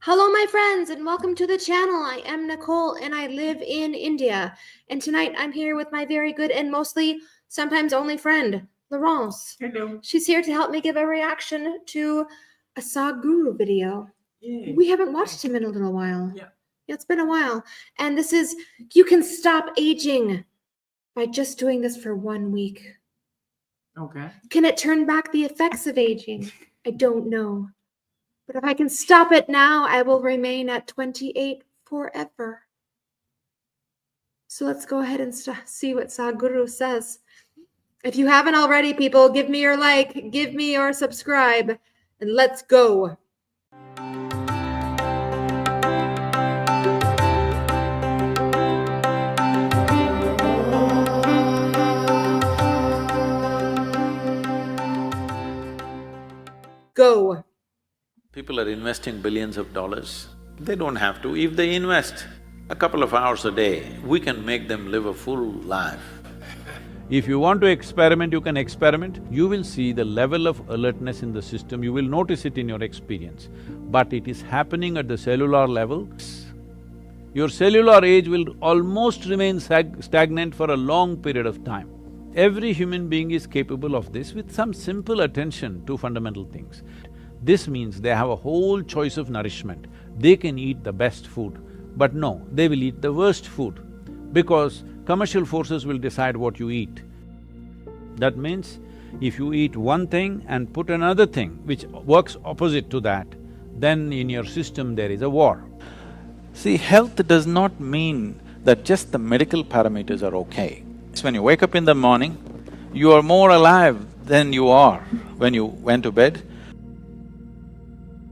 Hello, my friends, and welcome to the channel. I am Nicole, and I live in India. And tonight I'm here with my very good and mostly, sometimes only friend, Laurence. Hello. She's here to help me give a reaction to a Sadhguru video. Yay. We haven't watched him in a little while. Yeah. It's been a while. And this is, you can stop aging by just doing this for 1 week. Okay. Can it turn back the effects of aging? I don't know. But if I can stop it now, I will remain at 28 forever. So let's go ahead and see what Sadhguru says. If you haven't already, people, give me your like, give me your subscribe, and let's go. Go. People are investing billions of dollars. They don't have to. If they invest a couple of hours a day, we can make them live a full life. If you want to experiment, you can experiment. You will see the level of alertness in the system, you will notice it in your experience. But it is happening at the cellular level. Your cellular age will almost remain stagnant for a long period of time. Every human being is capable of this with some simple attention to fundamental things. This means they have a whole choice of nourishment. They can eat the best food, but no, they will eat the worst food because commercial forces will decide what you eat. That means if you eat one thing and put another thing which works opposite to that, then in your system there is a war. See, health does not mean that just the medical parameters are okay. It's when you wake up in the morning, you are more alive than you are when you went to bed.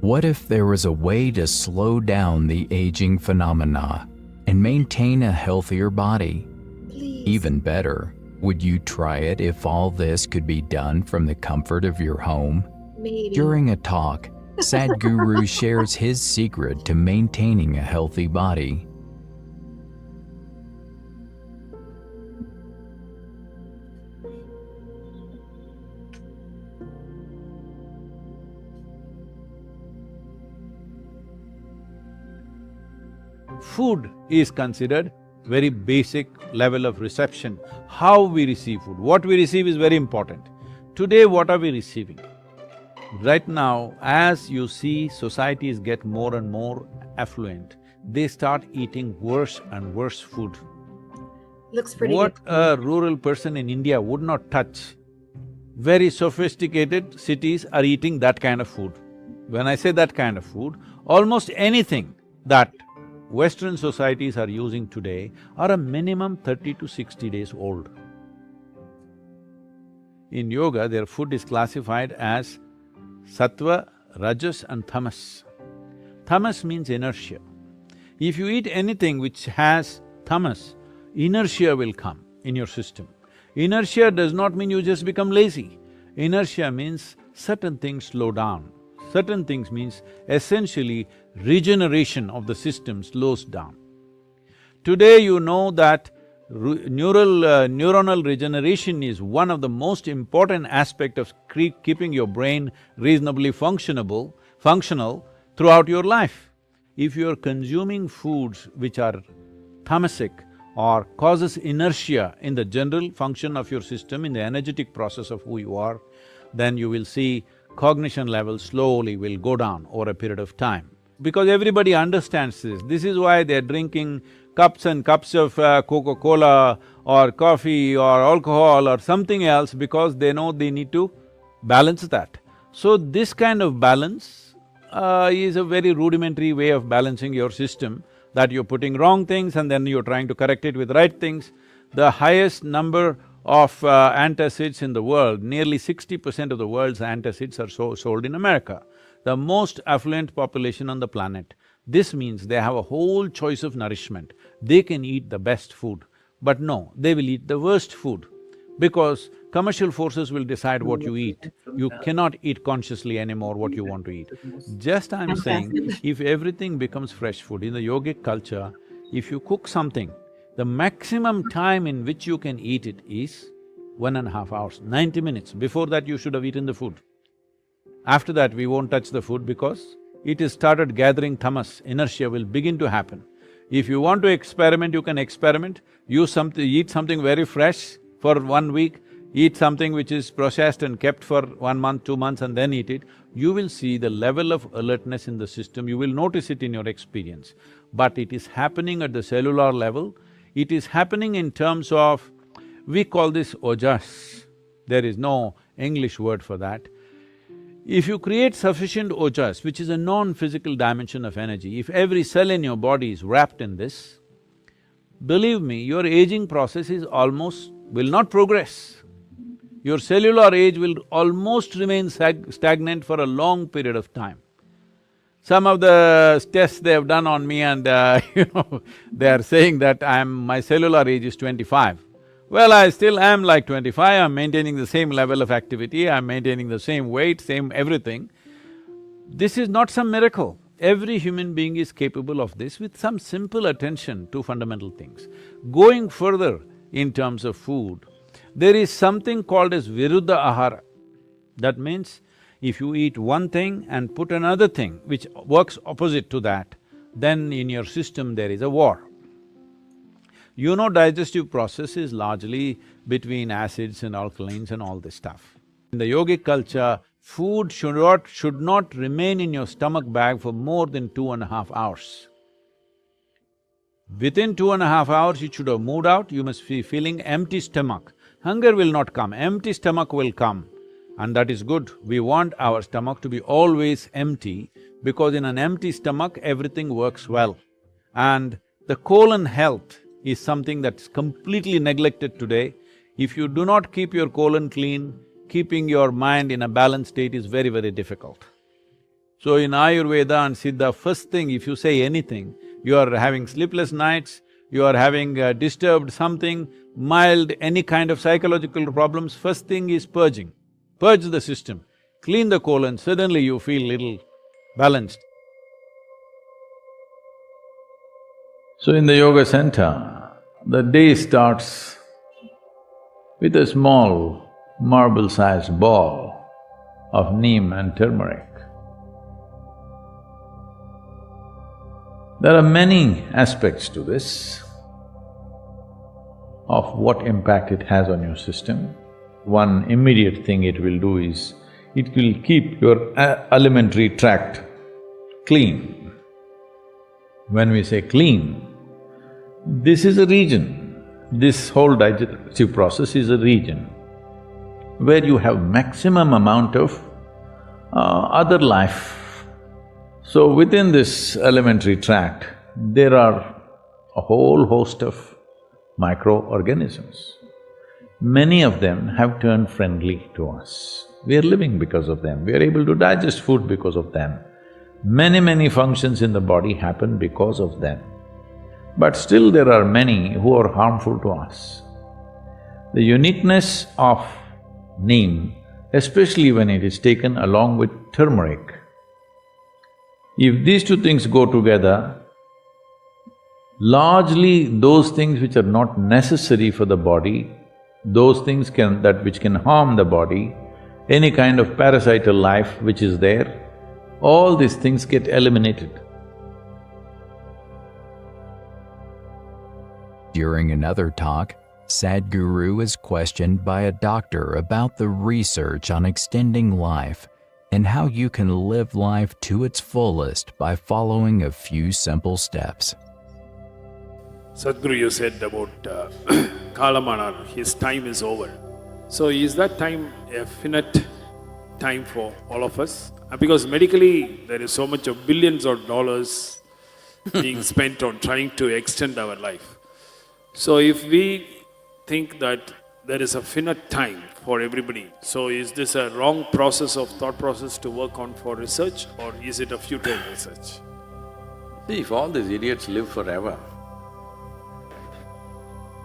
What if there was a way to slow down the aging phenomena and maintain a healthier body? Please. Even better, would you try it if all this could be done from the comfort of your home? Maybe. During a talk, Sadhguru shares his secret to maintaining a healthy body. Food is considered very basic level of reception. How we receive food, what we receive is very important. Today, what are we receiving? Right now, as you see societies get more and more affluent, they start eating worse and worse food. Looks pretty What good. a rural person in India would not touch, very sophisticated cities are eating that kind of food. When I say that kind of food, almost anything that Western societies are using today are a minimum 30 to 60 days old. In yoga, their food is classified as sattva, rajas and tamas. Tamas means inertia. If you eat anything which has tamas, inertia will come in your system. Inertia does not mean you just become lazy. Inertia means certain things slow down. Certain things means essentially regeneration of the system slows down. Today you know that neuronal regeneration is one of the most important aspect of keeping your brain reasonably functional throughout your life. If you are consuming foods which are tamasic or causes inertia in the general function of your system, in the energetic process of who you are, then you will see cognition levels slowly will go down over a period of time. Because everybody understands this, this is why they're drinking cups and cups of Coca-Cola or coffee or alcohol or something else because they know they need to balance that. So this kind of balance is a very rudimentary way of balancing your system, that you're putting wrong things and then you're trying to correct it with right things. The highest number of antacids in the world, nearly 60% of the world's antacids are sold in America, the most affluent population on the planet. This means they have a whole choice of nourishment. They can eat the best food, but no, they will eat the worst food because commercial forces will decide what you eat. You cannot eat consciously anymore what you want to eat. Just I'm saying, if everything becomes fresh food, in the yogic culture, if you cook something, the maximum time in which you can eat it is 1.5 hours, 90 minutes. Before that, you should have eaten the food. After that, we won't touch the food because it has started gathering tamas, inertia will begin to happen. If you want to experiment, you can experiment, eat something very fresh for 1 week, eat something which is processed and kept for 1 month, 2 months and then eat it, you will see the level of alertness in the system, you will notice it in your experience. But it is happening at the cellular level, it is happening in terms of… we call this ojas, there is no English word for that. If you create sufficient ojas, which is a non-physical dimension of energy, if every cell in your body is wrapped in this, believe me, your aging process is almost… will not progress. Your cellular age will almost remain stagnant for a long period of time. Some of the tests they have done on me and they are saying that my cellular age is 25. Well, I still am like 25, I'm maintaining the same level of activity, I'm maintaining the same weight, same everything. This is not some miracle. Every human being is capable of this with some simple attention to fundamental things. Going further in terms of food, there is something called as viruddha ahara. That means, if you eat one thing and put another thing which works opposite to that, then in your system there is a war. You know, digestive process is largely between acids and alkalines and all this stuff. In the yogic culture, food should not remain in your stomach bag for more than 2.5 hours. Within 2.5 hours, it should have moved out, you must be feeling empty stomach. Hunger will not come, empty stomach will come. And that is good. We want our stomach to be always empty because in an empty stomach, everything works well. And the colon health is something that's completely neglected today. If you do not keep your colon clean, keeping your mind in a balanced state is very, very difficult. So in Ayurveda and Siddha, first thing if you say anything, you are having sleepless nights, you are having disturbed something, mild, any kind of psychological problems, first thing is purging. Purge the system, clean the colon, suddenly you feel little balanced. So in the yoga center, the day starts with a small marble-sized ball of neem and turmeric. There are many aspects to this of what impact it has on your system. One immediate thing it will do is, it will keep your alimentary tract clean. When we say clean, this is a region, this whole digestive process is a region where you have maximum amount of other life. So within this alimentary tract, there are a whole host of microorganisms. Many of them have turned friendly to us. We are living because of them, we are able to digest food because of them. Many functions in the body happen because of them. But still there are many who are harmful to us. The uniqueness of neem, especially when it is taken along with turmeric, if these two things go together, largely those things which are not necessary for the body, those things which can harm the body, any kind of parasital life which is there, all these things get eliminated. During another talk, Sadhguru is questioned by a doctor about the research on extending life and how you can live life to its fullest by following a few simple steps. Sadhguru, you said about Kalamanar, his time is over. So is that time a finite time for all of us? Because medically, there is so much of billions of dollars being spent on trying to extend our life. So if we think that there is a finite time for everybody, so is this a wrong process of thought process to work on for research, or is it a futile research? See, if all these idiots live forever,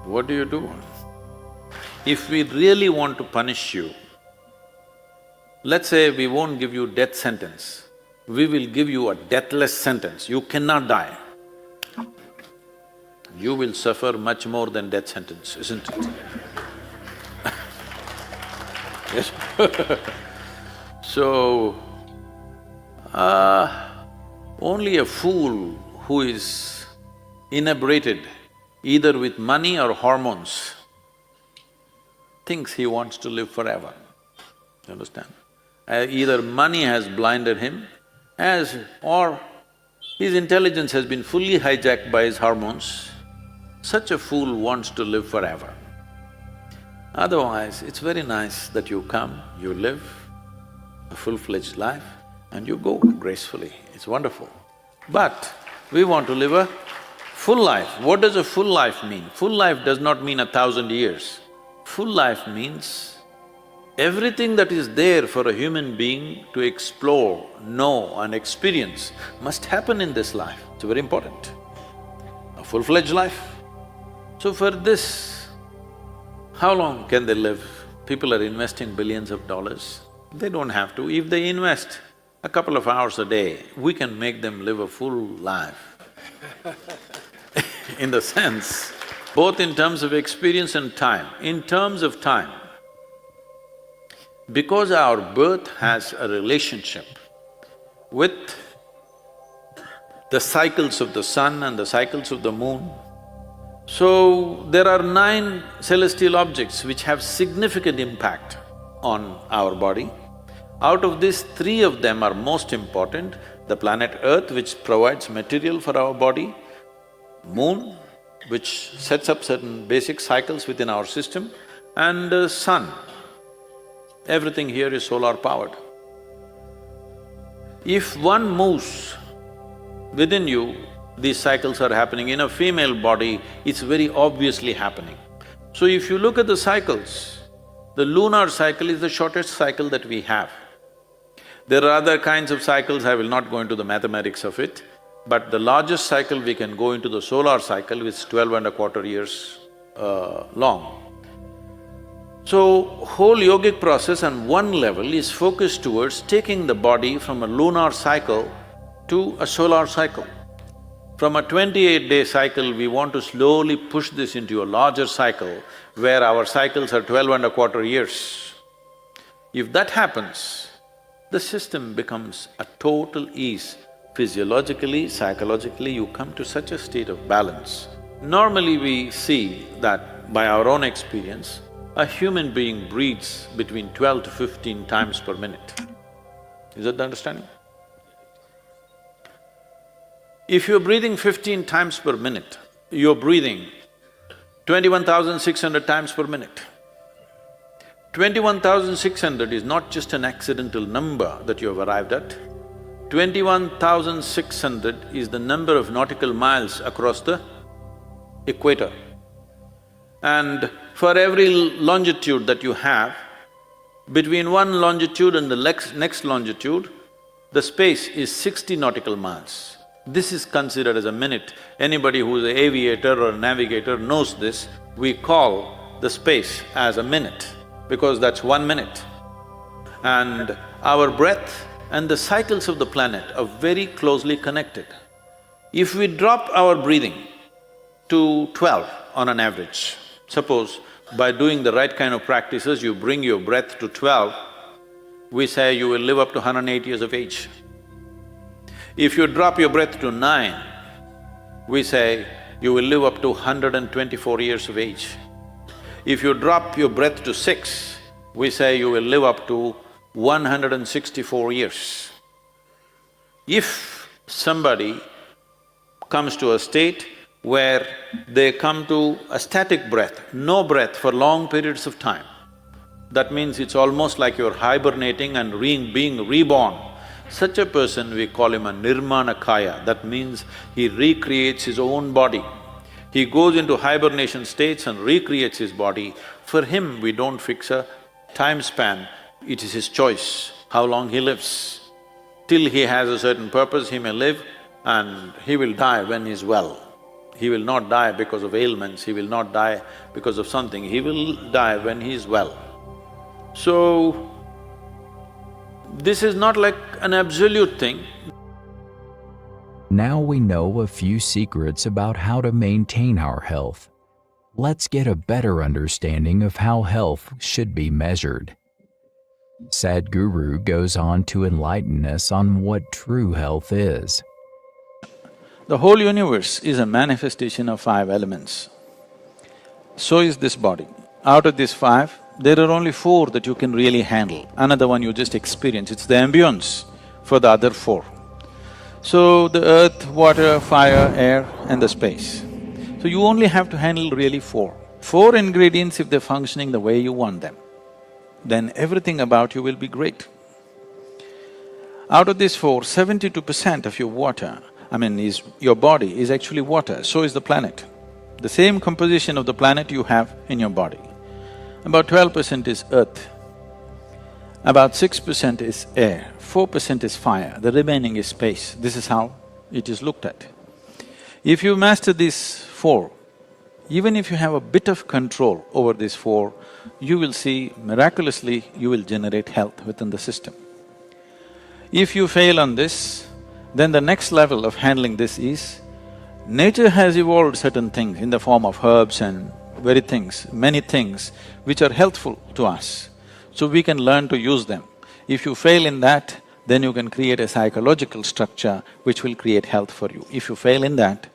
what do? If we really want to punish you, let's say we won't give you death sentence, we will give you a deathless sentence, you cannot die. You will suffer much more than death sentence, isn't it? Yes. So, Only a fool who is inebriated either with money or hormones thinks he wants to live forever. You understand? Either money has blinded him or his intelligence has been fully hijacked by his hormones. Such a fool wants to live forever. Otherwise, it's very nice that you come, you live a full-fledged life and you go gracefully, it's wonderful. But we want to live a full life. What does a full life mean? Full life does not mean 1,000 years. Full life means everything that is there for a human being to explore, know and experience must happen in this life. It's very important. A full-fledged life. So for this, how long can they live? People are investing billions of dollars. They don't have to. If they invest a couple of hours a day, we can make them live a full life. In the sense, both in terms of experience and time. In terms of time, because our birth has a relationship with the cycles of the sun and the cycles of the moon, so there are 9 celestial objects which have significant impact on our body. Out of these, 3 of them are most important: the planet Earth, which provides material for our body, moon, which sets up certain basic cycles within our system, and sun. Everything here is solar-powered. If one moves within you, these cycles are happening. In a female body, it's very obviously happening. So if you look at the cycles, the lunar cycle is the shortest cycle that we have. There are other kinds of cycles, I will not go into the mathematics of it, but the largest cycle we can go into the solar cycle, which is 12.25 years long. So, whole yogic process on one level is focused towards taking the body from a lunar cycle to a solar cycle. From a 28-day cycle, we want to slowly push this into a larger cycle where our cycles are 12.25 years. If that happens, the system becomes a total ease. Physiologically, psychologically, you come to such a state of balance. Normally we see that by our own experience, a human being breathes between 12 to 15 times per minute. Is that the understanding? If you're breathing 15 times per minute, you're breathing 21,600 times per minute. 21,600 is not just an accidental number that you have arrived at. 21,600 is the number of nautical miles across the equator. And for every longitude that you have, between one longitude and the next longitude, the space is 60 nautical miles. This is considered as a minute. Anybody who is an aviator or a navigator knows this. We call the space as a minute because that's 1 minute. And our breath and the cycles of the planet are very closely connected. If we drop our breathing to 12 on an average, suppose by doing the right kind of practices you bring your breath to 12, we say you will live up to 108 years of age. If you drop your breath to 9, we say you will live up to 124 years of age. If you drop your breath to 6, we say you will live up to 164 years. If somebody comes to a state where they come to a static breath, no breath for long periods of time, that means it's almost like you're hibernating and being reborn. Such a person, we call him a nirmanakaya, that means he recreates his own body. He goes into hibernation states and recreates his body. For him, we don't fix a time span, it is his choice how long he lives. Till he has a certain purpose, he may live and he will die when he's well. He will not die because of ailments, he will not die because of something, he will die when he is well. So, this is not like an absolute thing. Now we know a few secrets about how to maintain our health. Let's get a better understanding of how health should be measured. Sadhguru goes on to enlighten us on what true health is. The whole universe is a manifestation of 5 elements. So is this body. Out of these 5, there are only 4 that you can really handle. Another one you just experience, it's the ambience for the other 4. So the earth, water, fire, air and the space. So you only have to handle really 4. 4 ingredients, if they're functioning the way you want them, then everything about you will be great. Out of these 4, 72% of your water, your body is actually water, so is the planet. The same composition of the planet you have in your body. About 12% is earth, about 6% is air, 4% is fire, the remaining is space. This is how it is looked at. If you master these 4, even if you have a bit of control over these 4, you will see miraculously you will generate health within the system. If you fail on this, then the next level of handling this is, nature has evolved certain things in the form of herbs and many things which are helpful to us, so we can learn to use them. If you fail in that, then you can create a psychological structure which will create health for you. If you fail in that,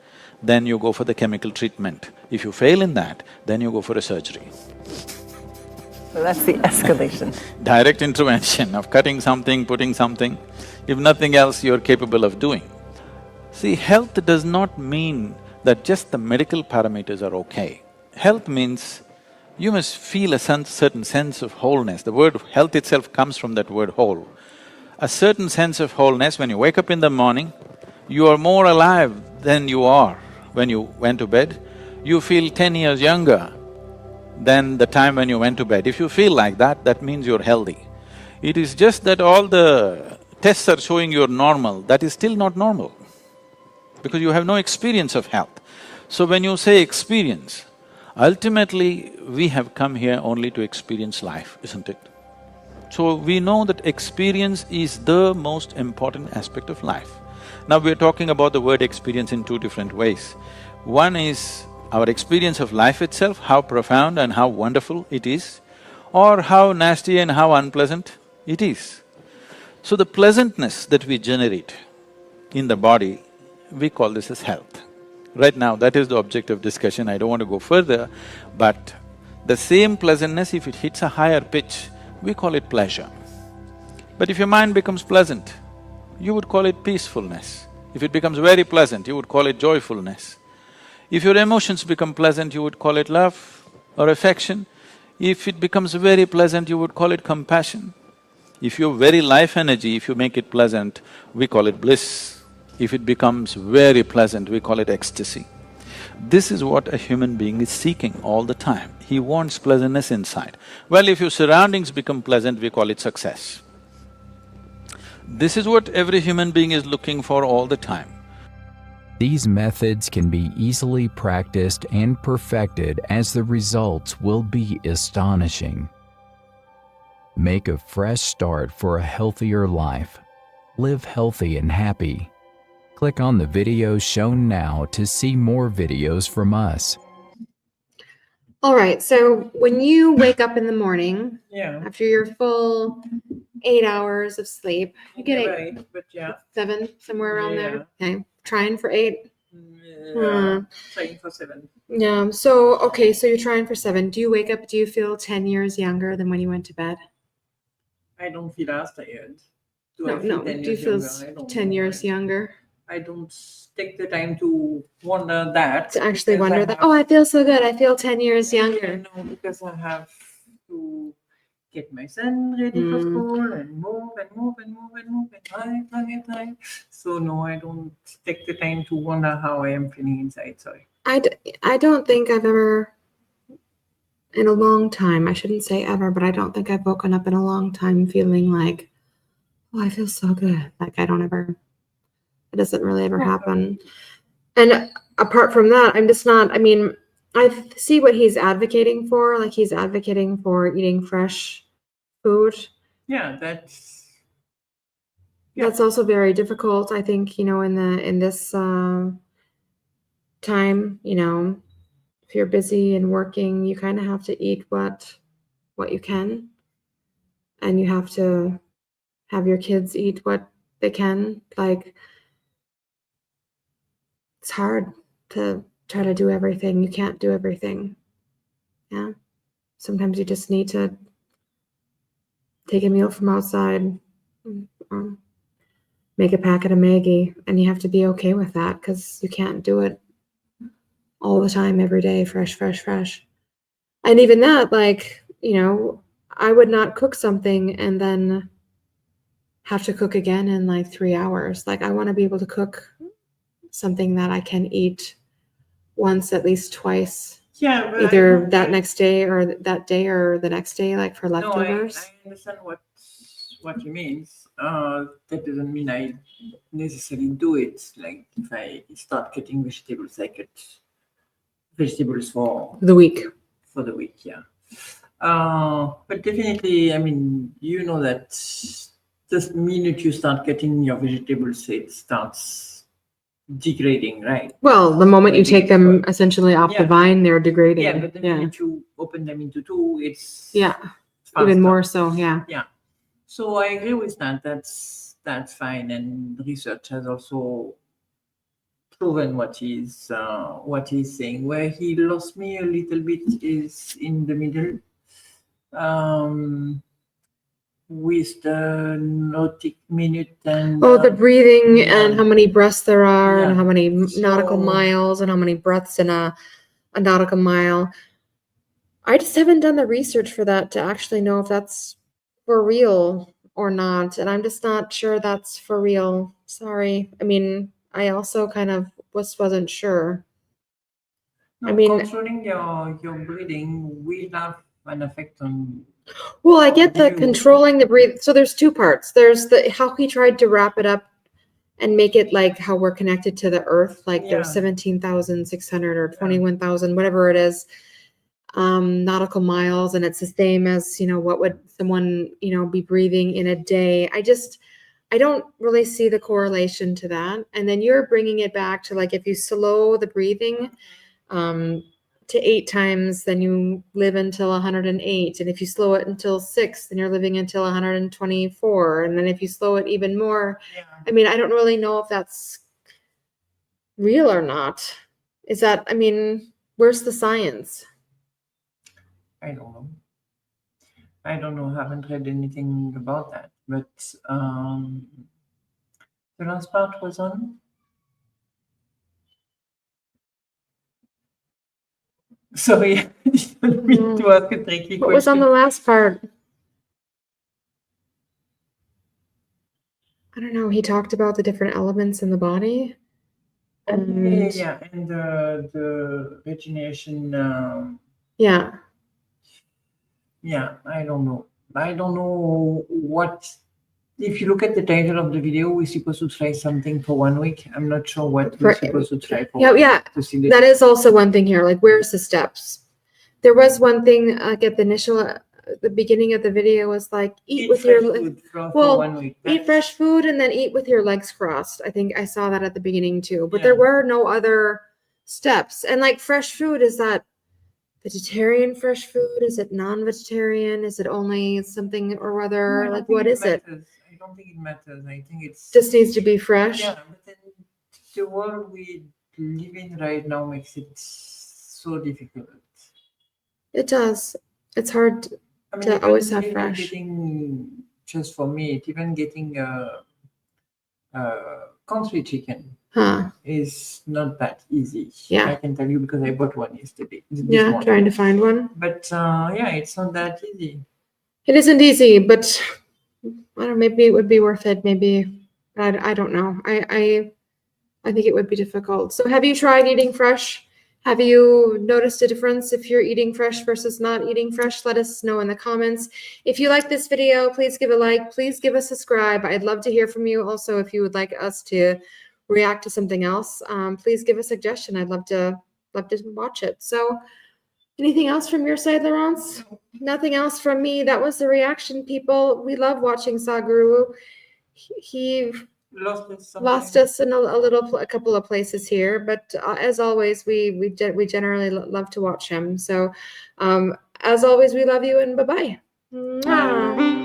then you go for the chemical treatment. If you fail in that, then you go for a surgery. So that's the escalation. Direct intervention of cutting something, putting something, if nothing else you're capable of doing. See, health does not mean that just the medical parameters are okay. Health means you must feel a certain sense of wholeness. The word health itself comes from that word whole. A certain sense of wholeness, when you wake up in the morning, you are more alive than you are when you went to bed. You feel 10 years younger than the time when you went to bed. If you feel like that, that means you're healthy. It is just that all the tests are showing you're normal, that is still not normal, because you have no experience of health. So when you say experience, ultimately we have come here only to experience life, isn't it? So we know that experience is the most important aspect of life. Now we're talking about the word experience in 2 different ways. One is our experience of life itself, how profound and how wonderful it is, or how nasty and how unpleasant it is. So the pleasantness that we generate in the body, we call this as health. Right now, that is the object of discussion, I don't want to go further, but the same pleasantness, if it hits a higher pitch, we call it pleasure. But if your mind becomes pleasant, you would call it peacefulness. If it becomes very pleasant, you would call it joyfulness. If your emotions become pleasant, you would call it love or affection. If it becomes very pleasant, you would call it compassion. If your very life energy, if you make it pleasant, we call it bliss. If it becomes very pleasant, we call it ecstasy. This is what a human being is seeking all the time. He wants pleasantness inside. Well, if your surroundings become pleasant, we call it success. This is what every human being is looking for all the time. These methods can be easily practiced and perfected, as the results will be astonishing. Make a fresh start for a healthier life. Live healthy and happy. Click on the video shown now to see more videos from us. All right, so when you wake up in the morning, Yeah. after your full 8 hours of sleep, you get Never 8, ate, but yeah. 7, somewhere around there. Okay, trying for 8. Yeah. Trying for 7. Yeah. So okay, so you're trying for 7. Do you wake up? Do you feel 10 years younger than when you went to bed? I don't feel as tired. Do No, I feel no. 10 Do you years feel younger? I don't 10 know. years younger? I don't take the time to wonder that. To actually because wonder I that. have- Oh, I feel so good. I feel 10 years younger. No, because I have to get my son ready for school and move and move and move and move and drive. So no, I don't take the time to wonder how I am feeling inside. Sorry. I don't think I've ever, in a long time, I shouldn't say ever, but I don't think I've woken up in a long time feeling like, oh, I feel so good. Like I don't ever, it doesn't really ever happen. And apart from that, I'm just not, I mean, I see what he's advocating for. Like he's advocating for eating fresh food. Yeah, that's Yeah. That's also very difficult, I think, in this time, if you're busy and working, you kind of have to eat what you can, and you have to have your kids eat what they can. Like it's hard to try to do everything. You can't do everything. Yeah. Sometimes you just need to take a meal from outside, make a packet of Maggie, and you have to be okay with that because you can't do it all the time, every day, fresh. And even that, like, I would not cook something and then have to cook again in like 3 hours. Like, I want to be able to cook something that I can eat once, at least twice, Yeah, but either that next day or that day or the next day, like for No, leftovers. I understand what you mean. That doesn't mean I necessarily do it. Like if I start cutting vegetables, I cut vegetables for The week. the week. Yeah. But definitely, I mean, you know that the minute you start cutting your vegetables, it starts degrading, right? Well, the moment you take them But- essentially off the Yeah. vine, they're degraded. Yeah, but the minute you open them into two, it's Yeah. faster. Even more so, yeah. So I agree with that. That's fine, and research has also proven what he's saying. Where he lost me a little bit is in the middle, with the nautic minute and The breathing yeah. and how many breaths there are and Yeah. how many nautical So- miles and how many breaths in a nautical mile. I just haven't done the research for that to actually know if that's for real or not. And I'm just not sure that's for real. Sorry. I mean, I also kind of wasn't sure. No, I mean- controlling your breathing will have an effect on. Well, I get the You- controlling the breathe. So there's two parts. There's the how he tried to wrap it up and make it like how we're connected to the earth, like Yeah. there's 17,600 or 21,000, whatever it is, nautical miles, and it's the same as, what would someone, be breathing in a day. I don't really see the correlation to that. And then you're bringing it back to like if you slow the breathing to 8 times, then you live until 108. And if you slow it until 6, then you're living until 124. And then if you slow it even more, Yeah. I mean, I don't really know if that's real or not. Is that, I mean, where's the science? I don't know. I haven't read anything about that. But the last part was on. Sorry, I didn't mean to ask a tricky What was on question. the last part? I don't know. He talked about the different elements in the body. And Yeah, and the regeneration. yeah. Yeah, I don't know. I don't know what. If you look at the title of the video, we're supposed to try something for 1 week. I'm not sure what we're Right. supposed to try for. Yeah. To see the That is also one thing here. Like, where's the steps? There was one thing at the initial, the beginning of the video was like, eat with your, food for well, 1 week. eat fresh food and then eat with your legs crossed. I think I saw that at the beginning too. But Yeah. there were no other steps. And like fresh food, is that vegetarian fresh food? Is it non-vegetarian? Is it only something or No, I other? don't Like, think what is it? matters. I don't think it matters. I think it's Just needs to be fresh. yeah. But then the world we live in right now makes it so difficult. It does. It's hard. I mean, To even always have even fresh. getting just for me, even getting country chicken Huh. is not that easy. Yeah. I can tell you because I bought one yesterday. this Yeah, morning. trying to find one. But yeah, it's not that easy. It isn't easy, but I don't know, maybe it would be worth it. Maybe I don't know. I think it would be difficult. So have you tried eating fresh? Have you noticed a difference if you're eating fresh versus not eating fresh? Let us know in the comments. If you like this video, please give a like. Please give a subscribe. I'd love to hear from you. Also, if you would like us to react to something else, please give a suggestion. I'd love to watch it. So anything else from your side, Laurence? Nothing else from me. That was the reaction, people. We love watching Sadhguru. He lost us in a couple of places here, but as always, we generally love to watch him. So, as always, we love you and bye-bye. Mwah.